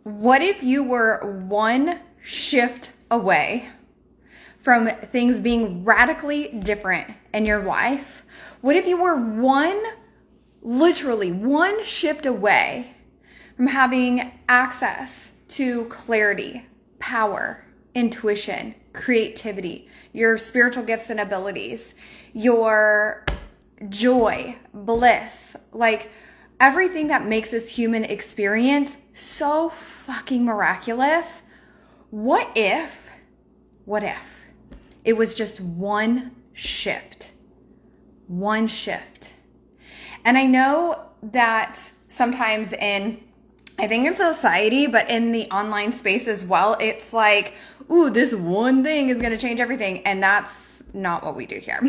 What if you were one shift away from things being radically different in your life? What if you were literally one shift away from having access to clarity, power, intuition, creativity, your spiritual gifts and abilities, your joy, bliss, like everything that makes this human experience so fucking miraculous? What if it was just one shift? One shift. And I know that sometimes I think in society, but in the online space as well, it's like, ooh, this one thing is going to change everything. And that's not what we do here.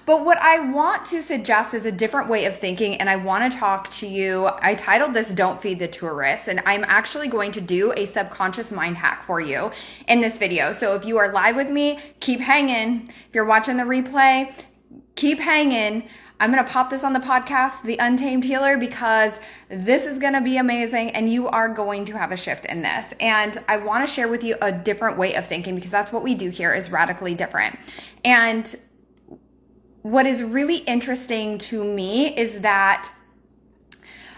But what I want to suggest is a different way of thinking, and I want to talk to you. I titled this Don't Feed the Tourists, and I'm actually going to do a subconscious mind hack for you in this video. So if you are live with me, keep hanging. If you're watching the replay, keep hanging. I'm going to pop this on the podcast, The Untamed Healer, because this is going to be amazing and you are going to have a shift in this. And I want to share with you a different way of thinking, because that's what we do here, is radically different. And what is really interesting to me is that,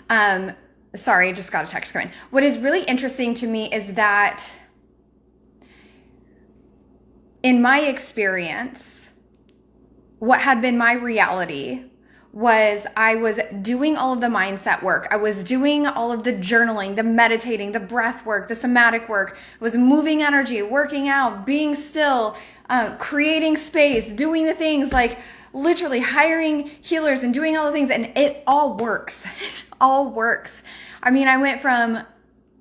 sorry, I just got a text coming. What is really interesting to me is that in my experience, what had been my reality was I was doing all of the mindset work. I was doing all of the journaling, the meditating, the breath work, the somatic work. I was moving energy, working out, being still, creating space, doing the things like literally hiring healers and doing all the things, and it all works. It all works. I mean, I went from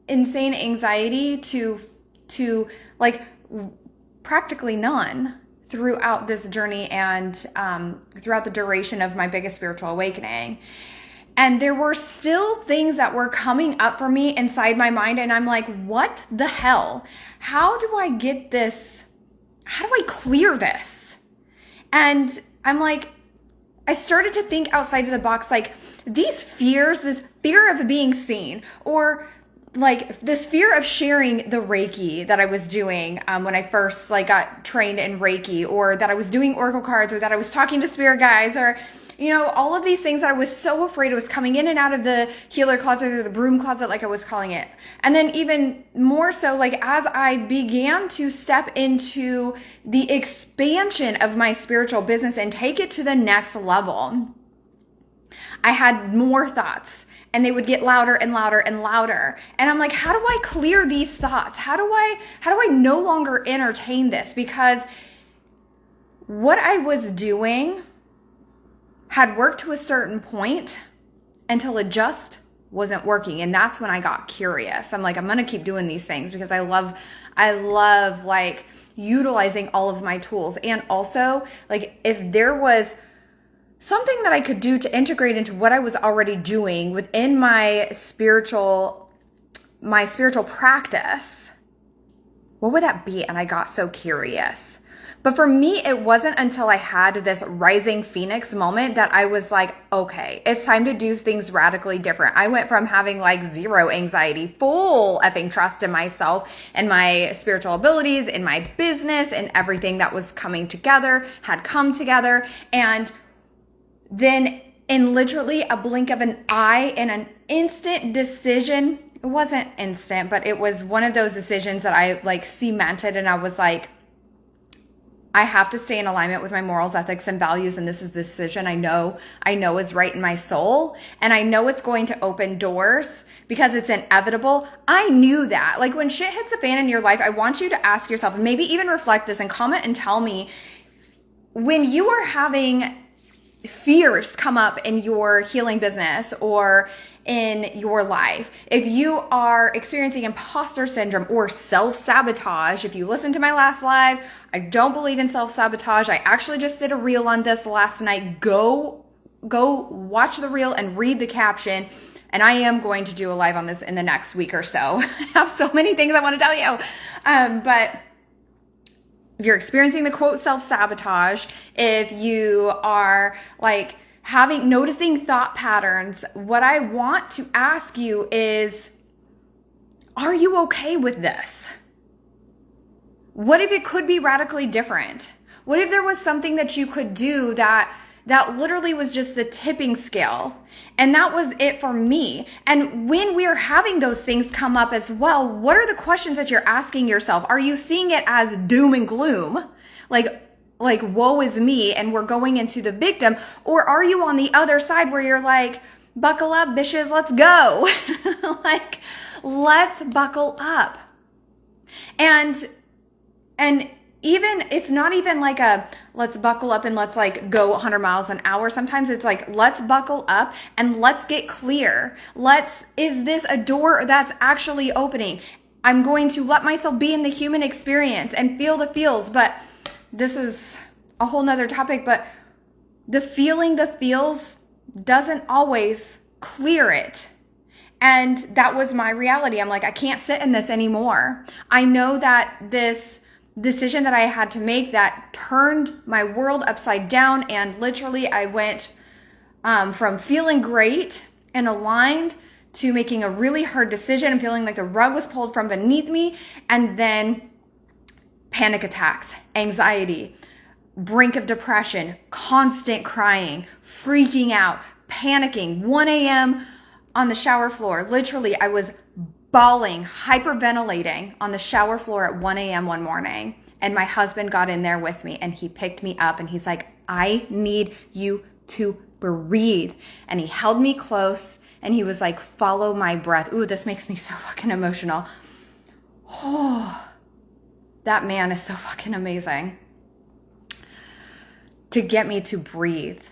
insane anxiety to like practically none throughout this journey and throughout the duration of my biggest spiritual awakening. And there were still things that were coming up for me inside my mind, and I'm like, what the hell? How do I get this? How do I clear this? And I'm like, I started to think outside of the box, like these fears, this fear of being seen, or like this fear of sharing the Reiki that I was doing when I first got trained in Reiki, or that I was doing oracle cards, or that I was talking to spirit guides, or all of these things that I was so afraid was coming in and out of the healer closet, or the broom closet, like I was calling it. And then even more so, as I began to step into the expansion of my spiritual business and take it to the next level, I had more thoughts, and they would get louder and louder and louder. And I'm like, how do I clear these thoughts? How do I no longer entertain this? Because what I was doing had worked to a certain point until it just wasn't working. And that's when I got curious. I'm like, I'm going to keep doing these things because I love utilizing all of my tools. And also, if there was something that I could do to integrate into what I was already doing within my spiritual practice, what would that be? And I got so curious. But for me, it wasn't until I had this rising phoenix moment that I was like, okay, it's time to do things radically different. I went from having zero anxiety, full effing trust in myself and my spiritual abilities, in my business, and everything that was coming together, had come together. And then in literally a blink of an eye, in an instant decision, it wasn't instant, but it was one of those decisions that I cemented, and I was like, I have to stay in alignment with my morals, ethics, and values. And this is the decision I know is right in my soul. And I know it's going to open doors because it's inevitable. I knew that. When shit hits the fan in your life, I want you to ask yourself, and maybe even reflect this and comment and tell me, when you are having fears come up in your healing business or in your life, if you are experiencing imposter syndrome or self-sabotage, if you listen to my last live, I don't believe in self-sabotage. I actually just did a reel on this last night. Go watch the reel and read the caption. And I am going to do a live on this in the next week or so. I have so many things I want to tell you. But if you're experiencing the quote self-sabotage, if you are noticing thought patterns, what I want to ask you is, Are you okay with this? What if it could be radically different? What if there was something that you could do that literally was just the tipping scale? And that was it for me. And when we're having those things come up as well, what are the questions that you're asking yourself? Are you seeing it as doom and gloom? Like woe is me and we're going into the victim? Or are you on the other side where you're like, buckle up, bitches, let's go. Like, let's buckle up. And even, it's not even like a, let's buckle up and let's like go 100 miles an hour. Sometimes it's like, let's buckle up and let's get clear. Is this a door that's actually opening? I'm going to let myself be in the human experience and feel the feels, but this is a whole nother topic, but the feels doesn't always clear it. And that was my reality. I'm like, I can't sit in this anymore. I know that this decision that I had to make that turned my world upside down, and literally I went from feeling great and aligned to making a really hard decision and feeling like the rug was pulled from beneath me, and then panic attacks, anxiety, brink of depression, constant crying, freaking out, panicking, 1 a.m. on the shower floor. Literally, I was bawling, hyperventilating on the shower floor at 1 a.m. one morning. And my husband got in there with me and he picked me up and he's like, I need you to breathe. And he held me close and he was like, follow my breath. Ooh, this makes me so fucking emotional. Oh, that man is so fucking amazing. To get me to breathe.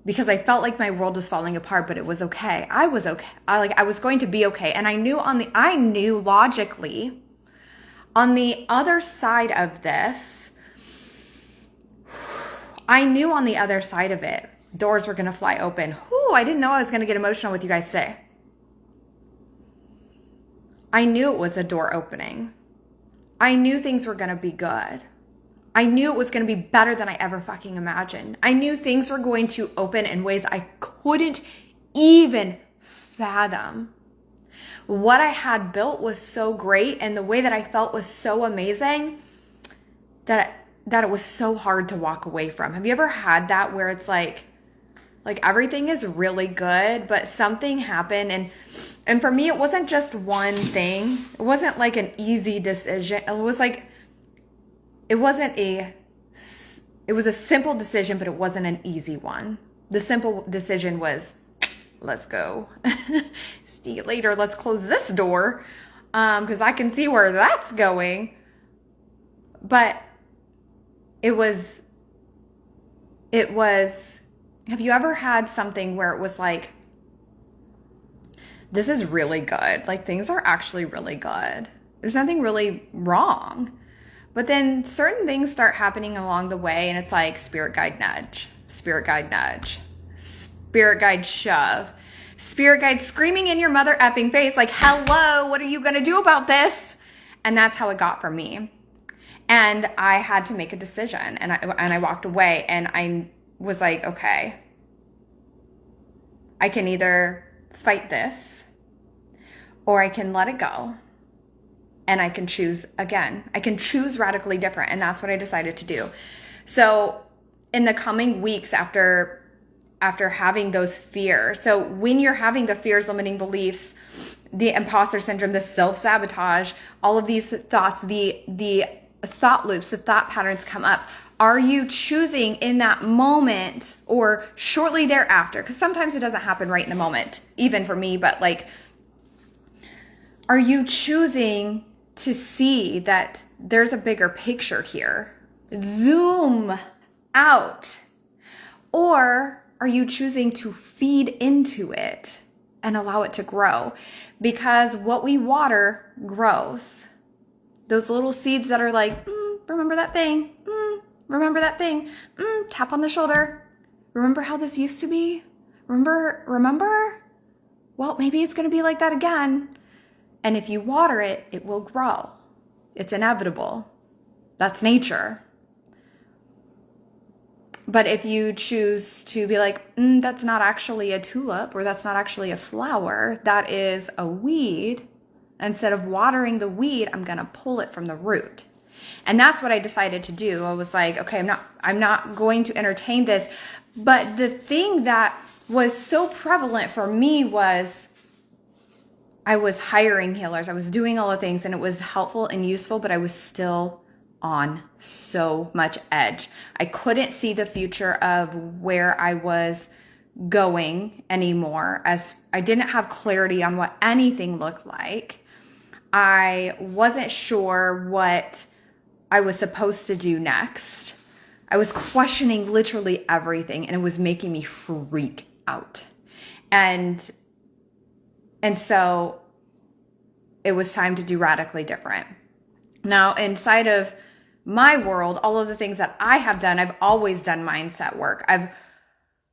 Because I felt like my world was falling apart, but it was okay. I was okay. I was going to be okay. And I knew logically on the other side of this, I knew on the other side of it, doors were going to fly open. Whew, I didn't know I was going to get emotional with you guys today. I knew it was a door opening. I knew things were going to be good. I knew it was going to be better than I ever fucking imagined. I knew things were going to open in ways I couldn't even fathom. What I had built was so great and the way that I felt was so amazing that it was so hard to walk away from. Have you ever had that where it's like everything is really good, but something happened and for me it wasn't just one thing. It wasn't like an easy decision. It was a simple decision, but it wasn't an easy one. The simple decision was, let's go. See you later. Let's close this door because I can see where that's going. But it was, have you ever had something where it was like, this is really good. Like things are actually really good. There's nothing really wrong. But then certain things start happening along the way and it's like spirit guide nudge, spirit guide nudge, spirit guide shove, spirit guide screaming in your mother effing face like, hello, what are you going to do about this? And that's how it got for me. And I had to make a decision and I walked away and I was like, okay, I can either fight this or I can let it go. And I can choose again. I can choose radically different. And that's what I decided to do. So in the coming weeks after having those fears, so when you're having the fears, limiting beliefs, the imposter syndrome, the self-sabotage, all of these thoughts, the thought loops, the thought patterns come up. Are you choosing in that moment or shortly thereafter? Because sometimes it doesn't happen right in the moment, even for me, but like, are you choosing to see that there's a bigger picture here? Zoom out. Or are you choosing to feed into it and allow it to grow? Because what we water grows. Those little seeds that are like, remember that thing? Remember that thing? Tap on the shoulder. Remember how this used to be? Remember? Well, maybe it's going to be like that again. And if you water it, it will grow. It's inevitable. That's nature. But if you choose to be like, that's not actually a tulip or that's not actually a flower, that is a weed, Instead of watering the weed, I'm going to pull it from the root. And that's what I decided to do. I was like, okay, I'm not going to entertain this. But the thing that was so prevalent for me was I was hiring healers. I was doing all the things and it was helpful and useful, but I was still on so much edge. I couldn't see the future of where I was going anymore, as I didn't have clarity on what anything looked like. I wasn't sure what I was supposed to do next. I was questioning literally everything and it was making me freak out. And so it was time to do radically different. Now, inside of my world, all of the things that I have done, I've always done mindset work.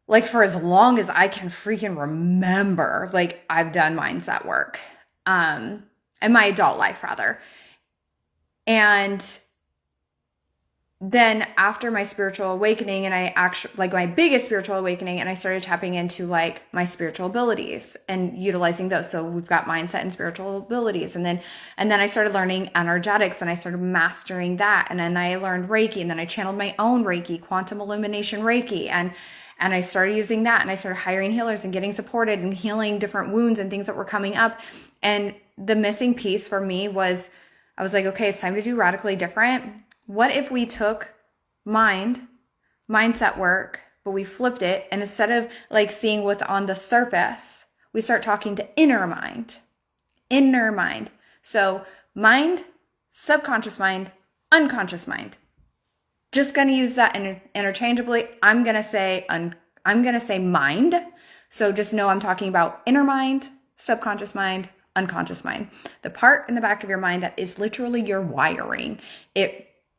Like for as long as I can freaking remember, like I've done mindset work, in my adult life rather. And then after my spiritual awakening, and I actually, like my biggest spiritual awakening, and I started tapping into like my spiritual abilities and utilizing those. So we've got mindset and spiritual abilities. And then I started learning energetics and I started mastering that. And then I learned Reiki, and then I channeled my own Reiki, quantum illumination Reiki. And I started using that, and I started hiring healers and getting supported and healing different wounds and things that were coming up. And the missing piece for me was, I was like, okay, it's time to do radically different. What if we took mindset work, but we flipped it, and instead of like seeing what's on the surface, we start talking to inner mind. So mind, subconscious mind, unconscious mind. Just going to use that interchangeably. I'm going to say mind. So just know I'm talking about inner mind, subconscious mind, unconscious mind. The part in the back of your mind that is literally your wiring.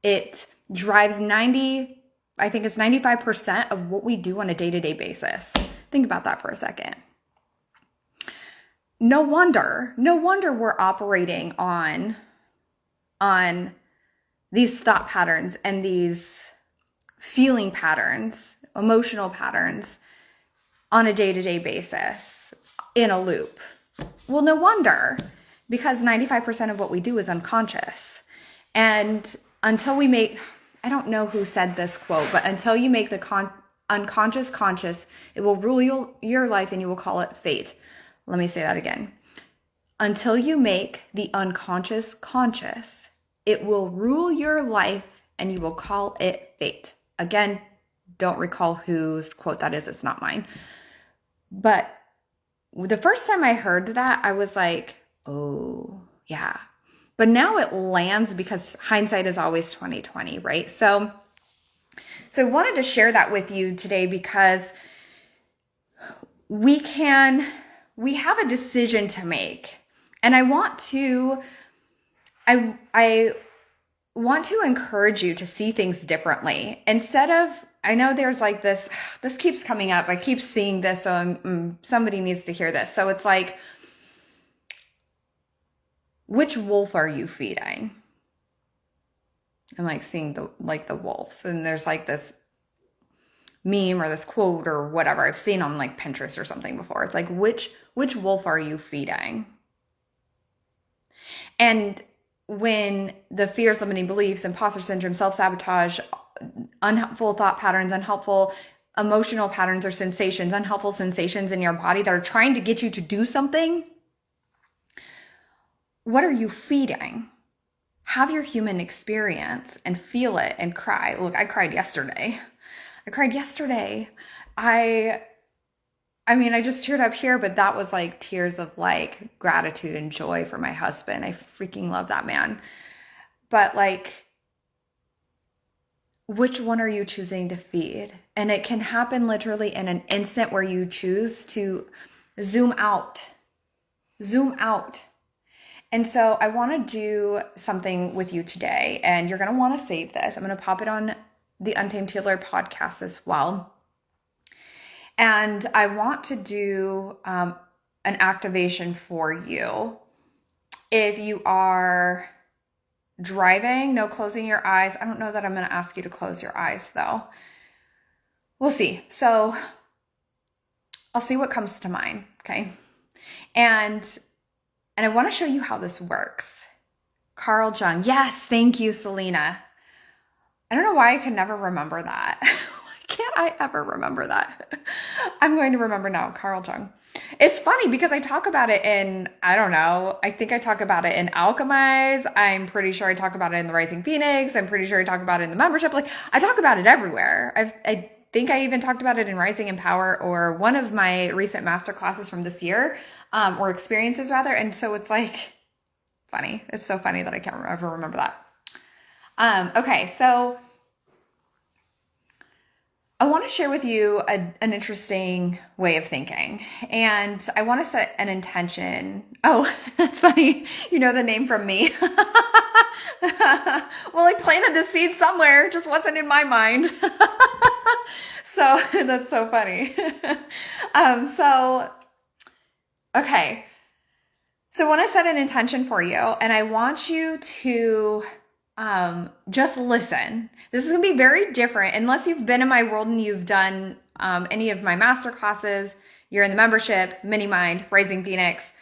It drives 95% of what we do on a day-to-day basis. Think about that for a second. No wonder we're operating on these thought patterns and these feeling patterns, emotional patterns on a day-to-day basis in a loop. Well, no wonder, because 95% of what we do is unconscious. And until we make, I don't know who said this quote, but until you make the unconscious conscious, it will rule your life and you will call it fate. Let me say that again. Until you make the unconscious conscious, it will rule your life and you will call it fate. Again, don't recall whose quote that is. It's not mine. But the first time I heard that, I was like, oh, yeah. But now it lands because hindsight is always 20/20, right? So I wanted to share that with you today because we have a decision to make. And I want to encourage you to see things differently. Instead of, I know there's like this keeps coming up. I keep seeing this, so somebody needs to hear this. So it's like, which wolf are you feeding? I'm like seeing the wolves, and there's like this meme or this quote or whatever I've seen on like Pinterest or something before. It's like, which wolf are you feeding? And when the fears, limiting beliefs, imposter syndrome, self-sabotage, unhelpful thought patterns, unhelpful emotional patterns or sensations, unhelpful sensations in your body that are trying to get you to do something, what are you feeding? Have your human experience and feel it and cry. Look, I cried yesterday. I mean, I just teared up here, but that was like tears of like gratitude and joy for my husband. I freaking love that man. But like, which one are you choosing to feed? And it can happen literally in an instant where you choose to zoom out. And so I want to do something with you today, and you're going to want to save this. I'm going to pop it on the Untamed Healer podcast as well. And I want to do an activation for you. If you are driving, no closing your eyes. I don't know that I'm going to ask you to close your eyes though. We'll see. So I'll see what comes to mind. Okay. And And I want to show you how this works. Carl Jung. Yes, thank you, Selena. I don't know why I could never remember that. Why can't I ever remember that? I'm going to remember now, Carl Jung. It's funny because I talk about it in, I don't know, I think I talk about it in Alchemize. I'm pretty sure I talk about it in the Rising Phoenix. I'm pretty sure I talk about it in the membership. Like, I talk about it everywhere. I think I even talked about it in Rising in Power or one of my recent master classes from this year, or experiences rather. And so it's like funny. It's so funny that I can't ever remember that. Okay, so I want to share with you an interesting way of thinking, and I want to set an intention. Oh, that's funny. You know the name from me. Well, I planted the seed somewhere, it just wasn't in my mind. So that's so funny. Okay. So I want to set an intention for you, and I want you to just listen. This is going to be very different unless you've been in my world and you've done any of my master classes, you're in the membership, Mini Mind, Rising Phoenix.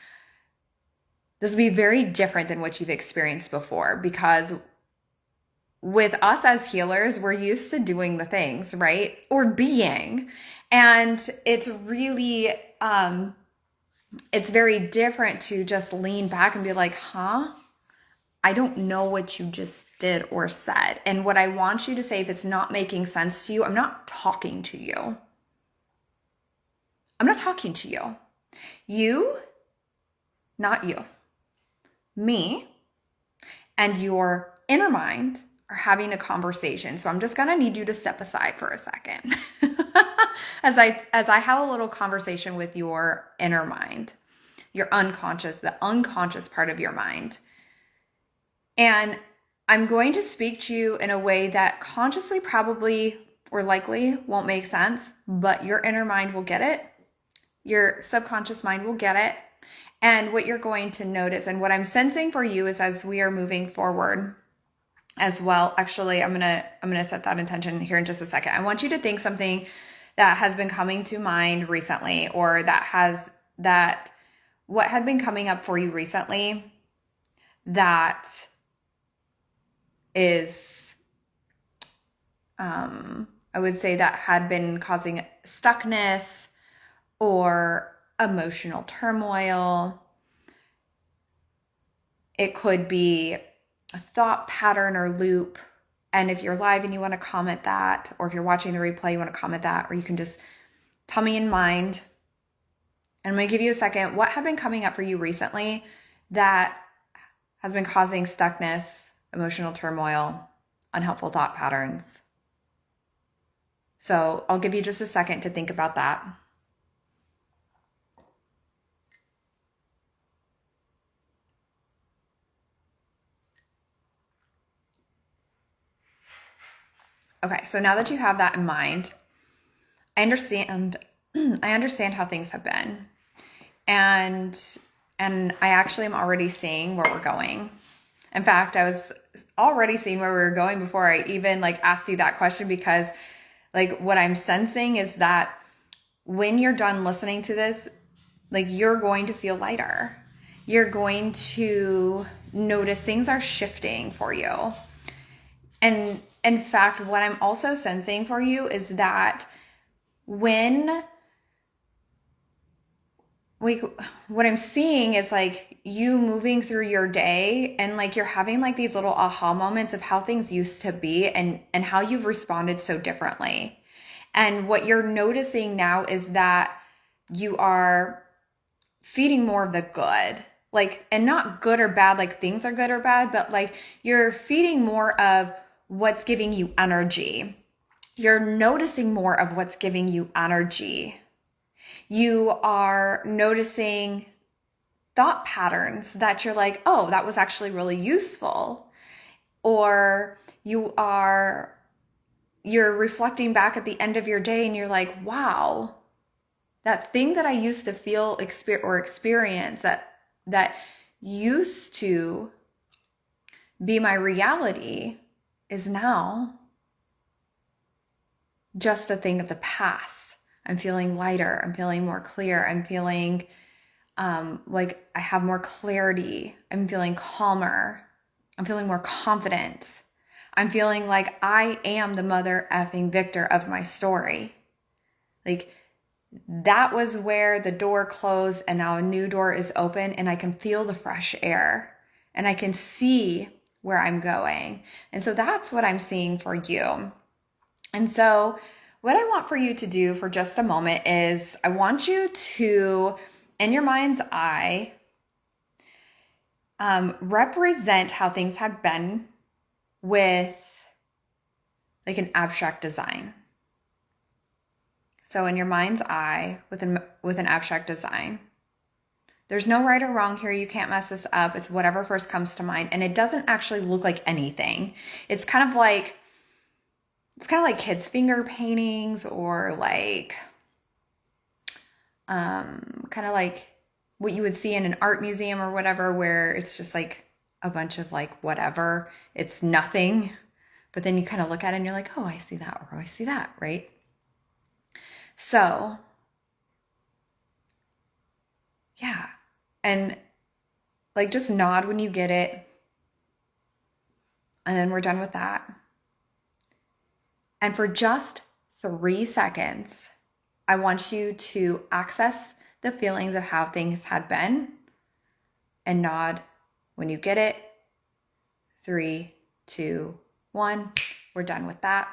This will be very different than what you've experienced before, because with us as healers, we're used to doing the things, right? Or being. And it's really, it's very different to just lean back and be like, huh? I don't know what you just did or said. And what I want you to say, if it's not making sense to you, I'm not talking to you. I'm not talking to you. You, not you. Me and your inner mind are having a conversation. So I'm just going to need you to step aside for a second as I have a little conversation with your inner mind, your unconscious, the unconscious part of your mind. And I'm going to speak to you in a way that consciously probably or likely won't make sense, but your inner mind will get it. Your subconscious mind will get it. And what you're going to notice, and what I'm sensing for you is as we are moving forward as well, actually, I'm gonna set that intention here in just a second. I want you to think something that has been coming to mind recently, or what had been coming up for you recently that is, I would say that had been causing stuckness or emotional turmoil. It could be a thought pattern or loop. And if you're live and you want to comment that, or if you're watching the replay, you want to comment that, or you can just tell me in mind. And I'm going to give you a second. What have been coming up for you recently that has been causing stuckness, emotional turmoil, unhelpful thought patterns? So I'll give you just a second to think about that. Okay, so now that you have that in mind, I understand how things have been. And I actually am already seeing where we're going. In fact, I was already seeing where we were going before I even asked you that question, because what I'm sensing is that when you're done listening to this, you're going to feel lighter. You're going to notice things are shifting for you. And in fact, what I'm also sensing for you is that what I'm seeing is you moving through your day, and you're having these little aha moments of how things used to be and how you've responded so differently. And what you're noticing now is that you are feeding more of the good, and not good or bad, things are good or bad, but you're feeding more of what's giving you energy. You're noticing more of what's giving you energy. You are noticing thought patterns that you're oh, that was actually really useful. Or you're reflecting back at the end of your day and you're like, wow, that thing that I used to feel or experience that used to be my reality is now just a thing of the past. I'm feeling lighter. I'm feeling more clear. I'm feeling like I have more clarity. I'm feeling calmer. I'm feeling more confident. I'm feeling like I am the mother effing victor of my story. Like that was where the door closed and now a new door is open and I can feel the fresh air and I can see where I'm going. And so that's what I'm seeing for you. And so what I want for you to do for just a moment is I want you to, in your mind's eye, represent how things had been with like an abstract design. So in your mind's eye with an abstract design. There's no right or wrong here. You can't mess this up. It's whatever first comes to mind. And it doesn't actually look like anything. It's kind of like kids' finger paintings or like kind of like what you would see in an art museum or whatever, where it's just like a bunch of like whatever. It's nothing. But then you kind of look at it and you're like, oh, I see that, or I see that, right? So, yeah. And like just nod when you get it. And then we're done with that. And for just 3 seconds, I want you to access the feelings of how things had been and nod when you get it. 3, 2, 1. We're done with that.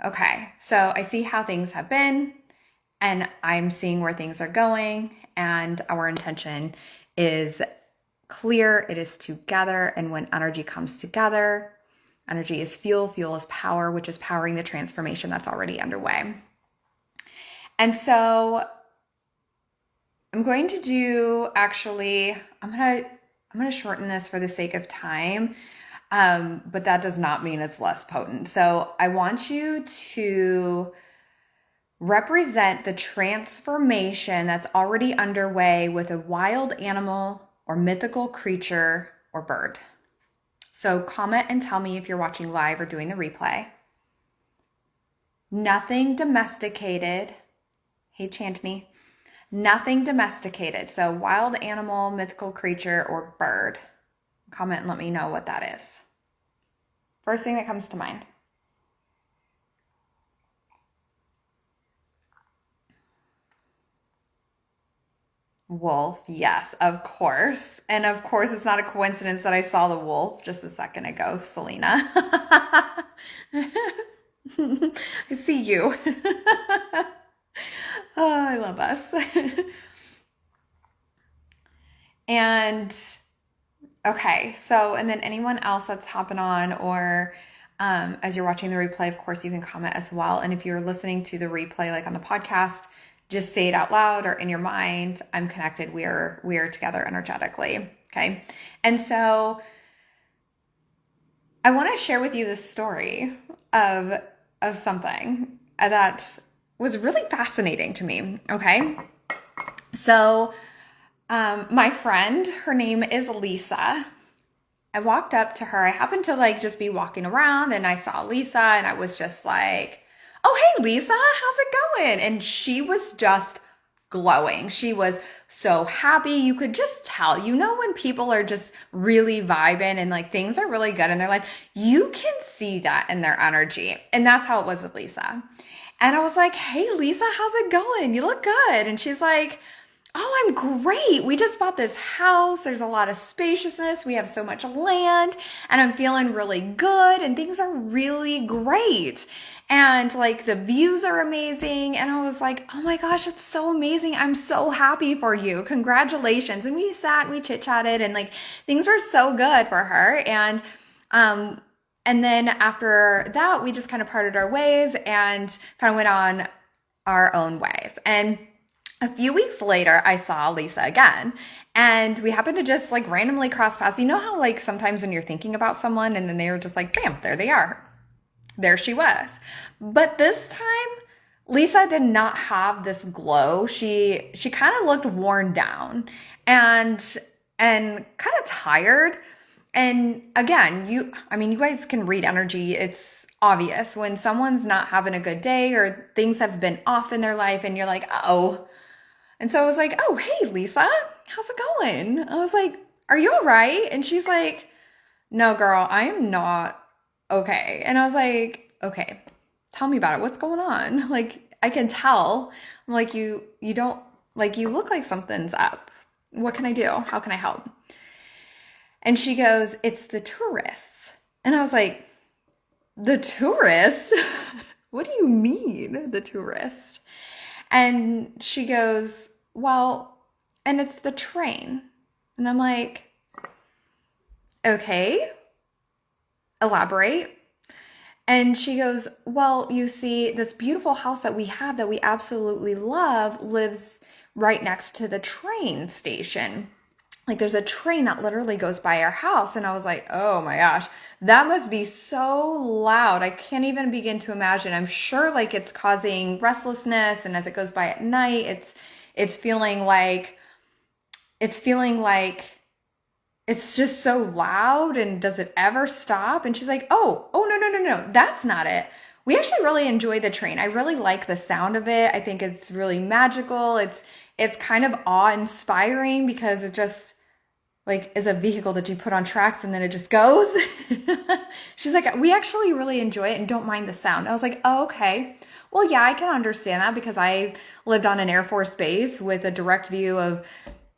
Okay, so I see how things have been and I'm seeing where things are going, and our intention is clear. It is together, and when energy comes together, energy is fuel, fuel is power, which is powering the transformation that's already underway. And so I'm going to do, actually, I'm going to shorten this for the sake of time. But that does not mean it's less potent. So I want you to represent the transformation that's already underway with a wild animal or mythical creature or bird. So comment and tell me if you're watching live or doing the replay. Nothing domesticated. Hey, Chantany. Nothing domesticated. So wild animal, mythical creature, or bird. Comment and let me know what that is. First thing that comes to mind. Wolf, yes, of course. And of course, it's not a coincidence that I saw the wolf just a second ago, Selena. I see you. Oh, I love us. And okay, so, and then anyone else that's hopping on, or as you're watching the replay, of course, you can comment as well. And if you're listening to the replay, like on the podcast, just say it out loud or in your mind. I'm connected. We are together energetically. Okay. And so I want to share with you the story of something that was really fascinating to me. Okay. So, my friend, her name is Lisa. I walked up to her. I happened to like just be walking around and I saw Lisa and I was just like, oh, hey, Lisa, how's it going? And she was just glowing. She was so happy. You could just tell, when people are just really vibing and like things are really good in their life, you can see that in their energy. And that's how it was with Lisa. And I was like, hey, Lisa, how's it going? You look good. And she's like, oh, I'm great. We just bought this house. There's a lot of spaciousness. We have so much land and I'm feeling really good and things are really great. And like the views are amazing. And I was like, oh my gosh, it's so amazing. I'm so happy for you. Congratulations. And we sat and we chit chatted and like things were so good for her. And then after that, we just kind of parted our ways and kind of went on our own ways. And a few weeks later, I saw Lisa again, and we happened to just like randomly cross paths. You know how like sometimes when you're thinking about someone and then they were just like, bam, there they are. There she was. But this time, Lisa did not have this glow. She kind of looked worn down and kind of tired. And again, you guys can read energy. It's obvious when someone's not having a good day or things have been off in their life and you're like, oh, And so I was like, oh, hey, Lisa, how's it going? I was like, are you all right? And she's like, no, girl, I am not okay. And I was like, okay, tell me about it. What's going on? Like, I can tell. I'm like, you don't, like, you look like something's up. What can I do? How can I help? And she goes, it's the tourists. And I was like, the tourists? What do you mean, the tourists? And she goes, well, and it's the train. And I'm like, okay, elaborate. And she goes, well, you see, this beautiful house that we have that we absolutely love lives right next to the train station. Like there's a train that literally goes by our house. And I was like, oh my gosh, that must be so loud. I can't even begin to imagine. I'm sure like it's causing restlessness. And as it goes by at night, it's feeling like it's just so loud, and does it ever stop? And she's like, oh, no, that's not it. We actually really enjoy the train. I really like the sound of it. I think it's really magical. It's kind of awe-inspiring because it just like is a vehicle that you put on tracks and then it just goes. She's like, we actually really enjoy it and don't mind the sound. I was like, oh, okay. Well, yeah, I can understand that because I lived on an Air Force base with a direct view of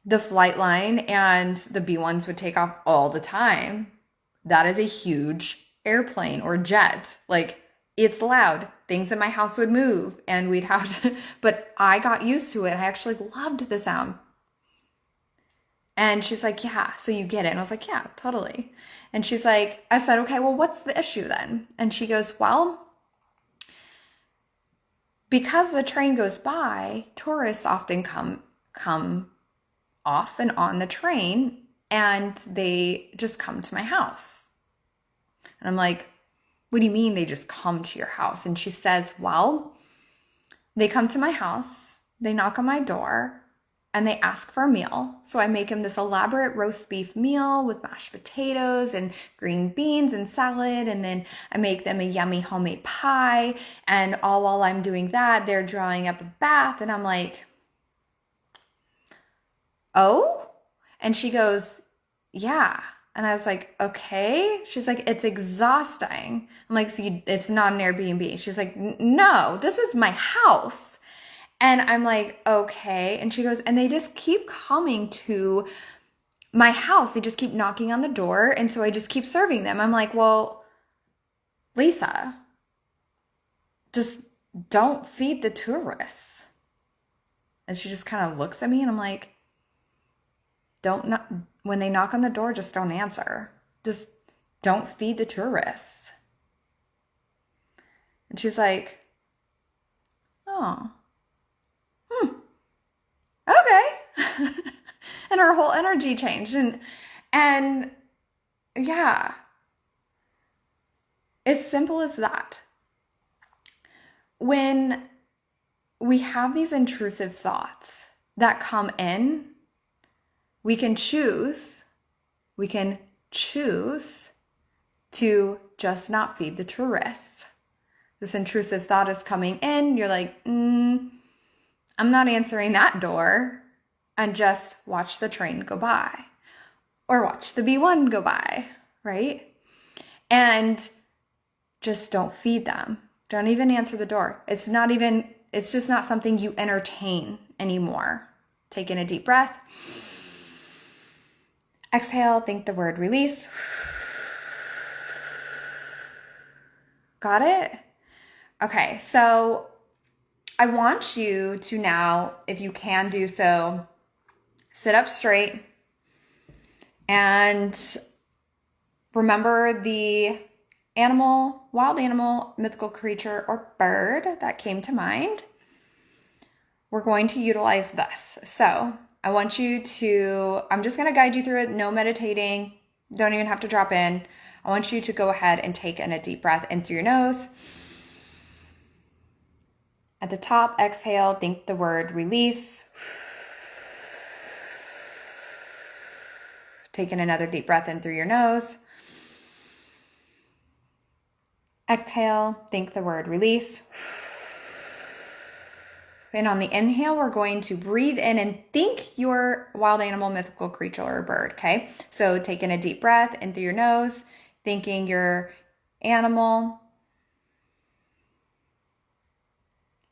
the flight line, and the B-1s would take off all the time. That is a huge airplane or jet. Like, it's loud. Things in my house would move and we'd have to, but I got used to it. I actually loved the sound. And she's like, yeah, so you get it. And I was like, yeah, totally. And she's like, I said, okay, well, what's the issue then? And she goes, well, because the train goes by, tourists often come off and on the train, and they just come to my house. And I'm like, what do you mean they just come to your house? And she says, well, they come to my house, they knock on my door, and they ask for a meal. So I make them this elaborate roast beef meal with mashed potatoes and green beans and salad. And then I make them a yummy homemade pie. And all while I'm doing that, they're drawing up a bath. And I'm like, oh? And she goes, yeah. And I was like, okay. She's like, it's exhausting. I'm like, so it's not an Airbnb. She's like, no, this is my house. And I'm like, okay. And she goes, and they just keep coming to my house. They just keep knocking on the door. And so I just keep serving them. I'm like, well, Lisa, just don't feed the tourists. And she just kind of looks at me and I'm like, when they knock on the door, just don't answer. Just don't feed the tourists. And she's like, oh, okay. And her whole energy changed. And yeah, it's simple as that. When we have these intrusive thoughts that come in, we can choose to just not feed the tourists. This intrusive thought is coming in. You're like, I'm not answering that door, and just watch the train go by or watch the B-1 go by, right? And just don't feed them. Don't even answer the door. It's just not something you entertain anymore. Take in a deep breath. Exhale, think the word release. Got it? Okay, so I want you to now, if you can do so, sit up straight and remember the animal, wild animal, mythical creature, or bird that came to mind. We're going to utilize this. So I want you to, I'm just going to guide you through it. No meditating. Don't even have to drop in. I want you to go ahead and take in a deep breath in through your nose. At the top, exhale, think the word release. Take in another deep breath in through your nose. Exhale, think the word release. And on the inhale, we're going to breathe in and think your wild animal, mythical creature, or bird, okay? So take in a deep breath in through your nose, thinking your animal.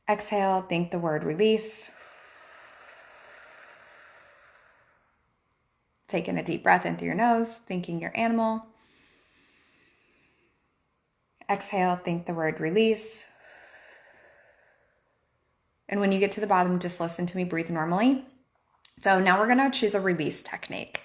Exhale, think the word release. Take in a deep breath in through your nose, thinking your animal. Exhale, think the word release. And when you get to the bottom, just listen to me breathe normally. So now we're going to choose a release technique.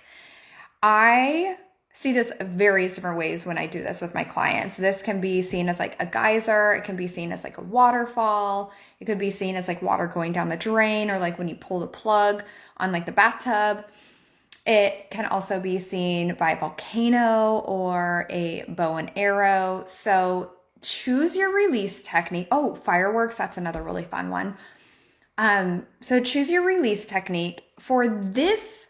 I see this various different ways when I do this with my clients. This can be seen as like a geyser. It can be seen as like a waterfall. It could be seen as like water going down the drain, or like when you pull the plug on like the bathtub. It can also be seen by a volcano or a bow and arrow. So choose your release technique. Oh, fireworks, that's another really fun one. So choose your release technique. For this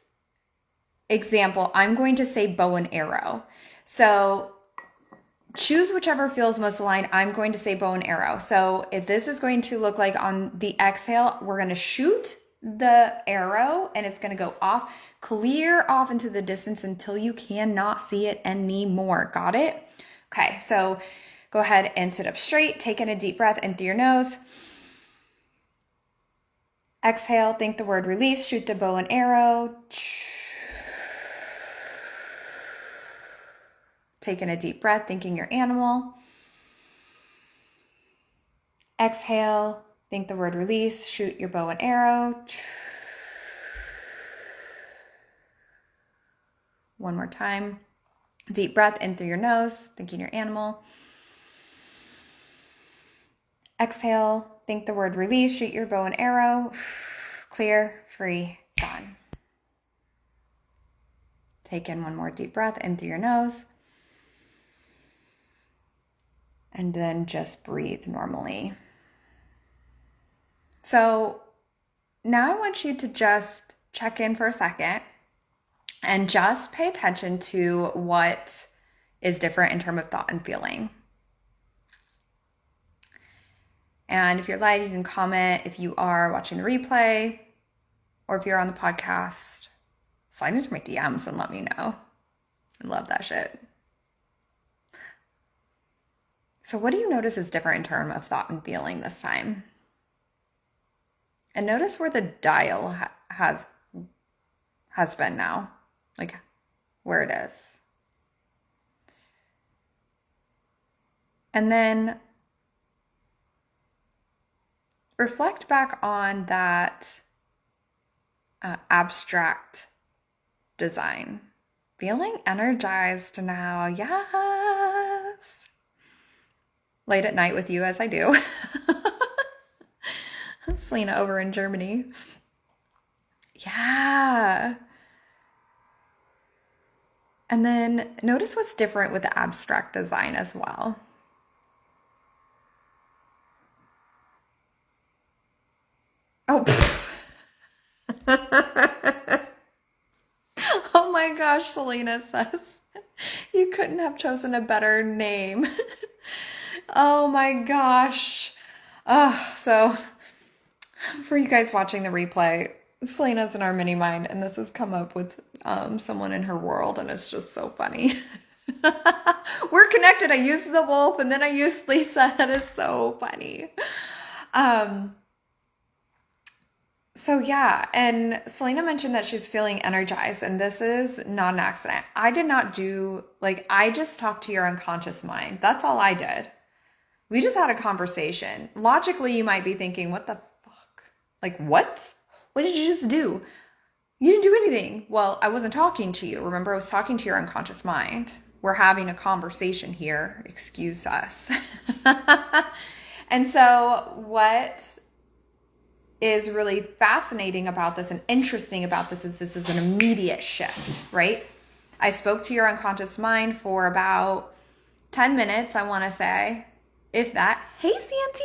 example, I'm going to say bow and arrow. So choose whichever feels most aligned. I'm going to say bow and arrow. So if this is going to look like on the exhale, we're going to shoot the arrow and it's going to go off, clear off into the distance until you cannot see it anymore. Got it? Okay, so go ahead and sit up straight. Take in a deep breath in through your nose. Exhale, think the word release, shoot the bow and arrow. Take in a deep breath, thinking your animal. Exhale, think the word release, shoot your bow and arrow. One more time. Deep breath in through your nose, thinking your animal. Exhale, think the word release, shoot your bow and arrow. Clear, free, gone. Take in one more deep breath in through your nose. And then just breathe normally. So now I want you to just check in for a second and just pay attention to what is different in terms of thought and feeling. And if you're live, you can comment. If you are watching the replay or if you're on the podcast, slide into my DMs and let me know. I love that shit. So what do you notice is different in terms of thought and feeling this time? And notice where the dial has been now, like where it is. And then reflect back on that abstract design. Feeling energized now, yes. Late at night with you as I do. Selena over in Germany. Yeah. And then notice what's different with the abstract design as well. Oh. Oh my gosh, Selena says, you couldn't have chosen a better name. Oh my gosh. So for you guys watching the replay, Selena's in our mini mind, and this has come up with someone in her world, and it's just so funny. We're connected. I used the wolf, and then I used Lisa. That is so funny. So yeah, and Selena mentioned that she's feeling energized, and this is not an accident. I did not do, I just talked to your unconscious mind. That's all I did. We just had a conversation. Logically, you might be thinking, what the fuck? What? What did you just do? You didn't do anything. Well, I wasn't talking to you. Remember, I was talking to your unconscious mind. We're having a conversation here. Excuse us. And so what is really fascinating about this and interesting about this is an immediate shift, right? I spoke to your unconscious mind for about 10 minutes, I want to say, if that. Hey, Santi.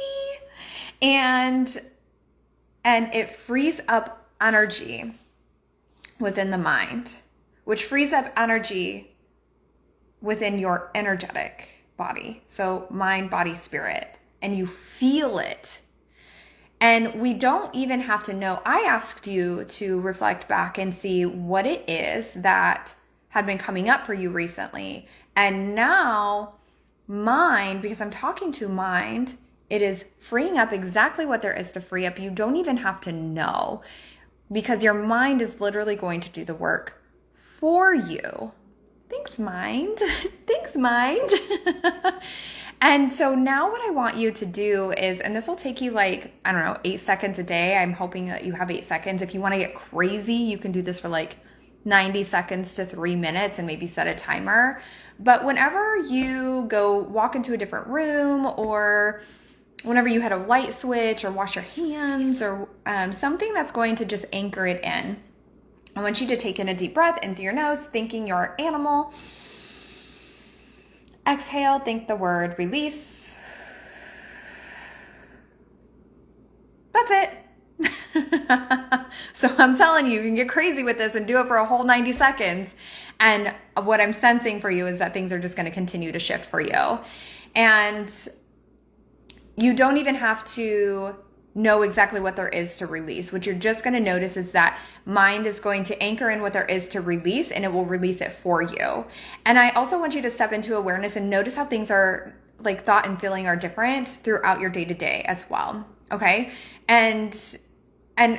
And it frees up energy within the mind, which frees up energy within your energetic body. So mind, body, spirit, and you feel it. And we don't even have to know. I asked you to reflect back and see what it is that had been coming up for you recently. And now mind, because I'm talking to mind, it is freeing up exactly what there is to free up. You don't even have to know, because your mind is literally going to do the work for you. Thanks, mind. Thanks, mind. And so now what I want you to do is, and this will take you 8 seconds a day. I'm hoping that you have 8 seconds. If you want to get crazy, you can do this for 90 seconds to 3 minutes and maybe set a timer. But whenever you go walk into a different room, or whenever you hit a light switch or wash your hands, or something that's going to just anchor it in, I want you to take in a deep breath in through your nose, thinking you're an animal. Exhale, think the word release. That's it. So I'm telling you, you can get crazy with this and do it for a whole 90 seconds. And what I'm sensing for you is that things are just going to continue to shift for you. And you don't even have to know exactly what there is to release. What you're just going to notice is that mind is going to anchor in what there is to release, and it will release it for you. And I also want you to step into awareness and notice how things are, thought and feeling are different throughout your day-to-day as well. Okay? And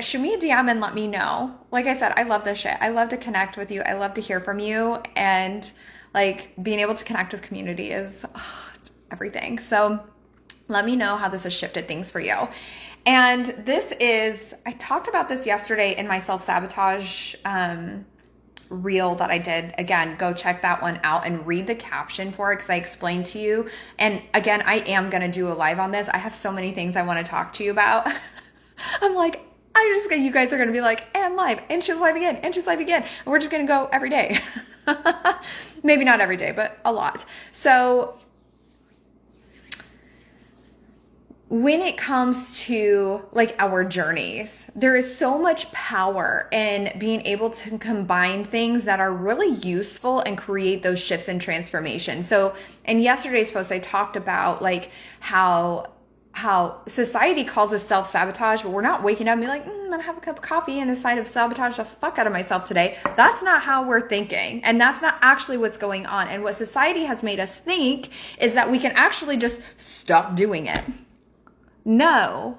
shoot me a DM and let me know. Like I said, I love this shit. I love to connect with you. I love to hear from you. And being able to connect with community is it's everything. So let me know how this has shifted things for you. And I talked about this yesterday in my self-sabotage reel that I did. Again, go check that one out and read the caption for it, because I explained to you. And again, I am going to do a live on this. I have so many things I want to talk to you about. I'm you guys are going to be and live, and she's live again, and she's live again. And we're just going to go every day. Maybe not every day, but a lot. So when it comes to our journeys, there is so much power in being able to combine things that are really useful and create those shifts and transformation. So in yesterday's post, I talked about how society calls us self-sabotage, but we're not waking up and be I'm gonna have a cup of coffee and decide to sabotage the fuck out of myself today. That's not how we're thinking. And that's not actually what's going on. And what society has made us think is that we can actually just stop doing it. No,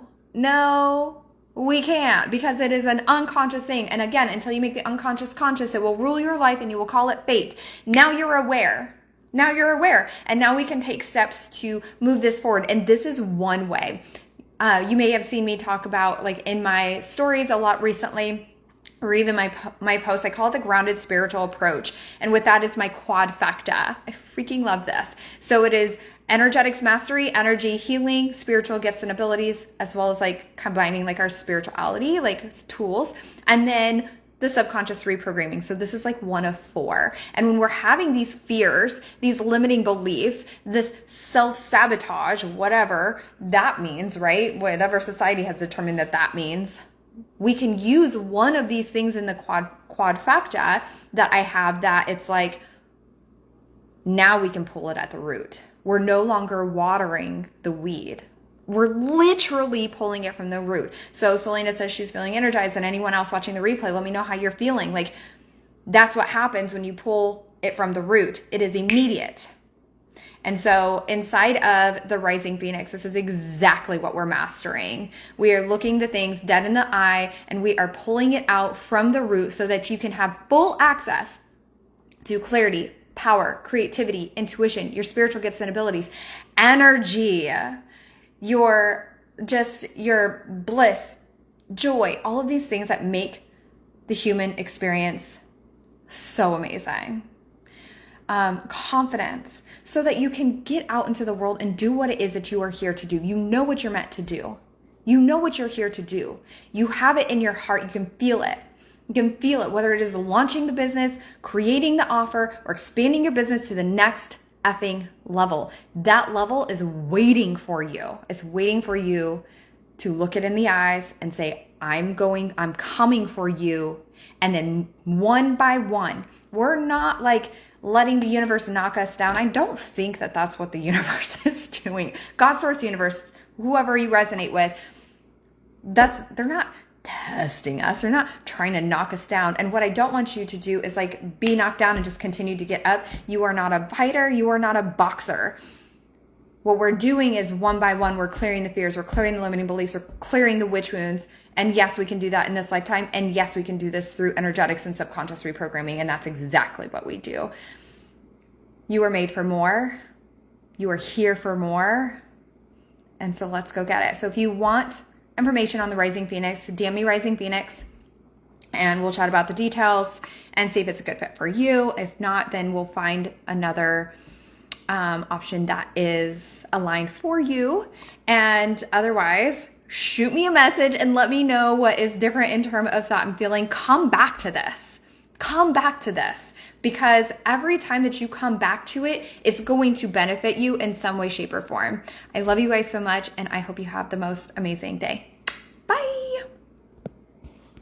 we can't, because it is an unconscious thing. And again, until you make the unconscious conscious, it will rule your life and you will call it fate. Now you're aware. And now we can take steps to move this forward. And this is one way. You may have seen me talk about in my stories a lot recently, or even my posts. I call it the grounded spiritual approach. And with that is my quadfecta. I freaking love this. So it is energetics mastery, energy healing, spiritual gifts and abilities, as well as combining our spirituality, tools, and then the subconscious reprogramming. So this is one of 4. And when we're having these fears, these limiting beliefs, this self-sabotage, whatever that means, right? Whatever society has determined that means, we can use one of these things in the quadfecta that I have, that it's now we can pull it at the root. We're no longer watering the weed. We're literally pulling it from the root. So Selena says she's feeling energized, and anyone else watching the replay, let me know how you're feeling. That's what happens when you pull it from the root. It is immediate. And so inside of the Rising Phoenix, this is exactly what we're mastering. We are looking the things dead in the eye, and we are pulling it out from the root so that you can have full access to clarity, power, creativity, intuition, your spiritual gifts and abilities, energy, your bliss, joy, all of these things that make the human experience so amazing. Confidence, so that you can get out into the world and do what it is that you are here to do. You know what you're meant to do. You know what you're here to do. You have it in your heart. You can feel it. You can feel it, whether it is launching the business, creating the offer, or expanding your business to the next effing level. That level is waiting for you. It's waiting for you to look it in the eyes and say, I'm coming for you. And then one by one, we're not letting the universe knock us down. I don't think that that's what the universe is doing. God, source, universe, whoever you resonate with, they're not testing us. They're not trying to knock us down. And what I don't want you to do is like be knocked down and just continue to get up. You are not a fighter. You are not a boxer. What we're doing is one by one, we're clearing the fears, we're clearing the limiting beliefs, we're clearing the witch wounds. And yes, we can do that in this lifetime. And yes, we can do this through energetics and subconscious reprogramming. And that's exactly what we do. You are made for more. You are here for more. And so let's go get it. So if you want information on the Rising Phoenix, DM me Rising Phoenix and we'll chat about the details and see if it's a good fit for you. If not, then we'll find another option that is aligned for you. And otherwise, shoot me a message and let me know what is different in terms of thought and feeling. Come back to this. Come back to this, because every time that you come back to it, it's going to benefit you in some way, shape, or form. I love you guys so much, and I hope you have the most amazing day. Bye.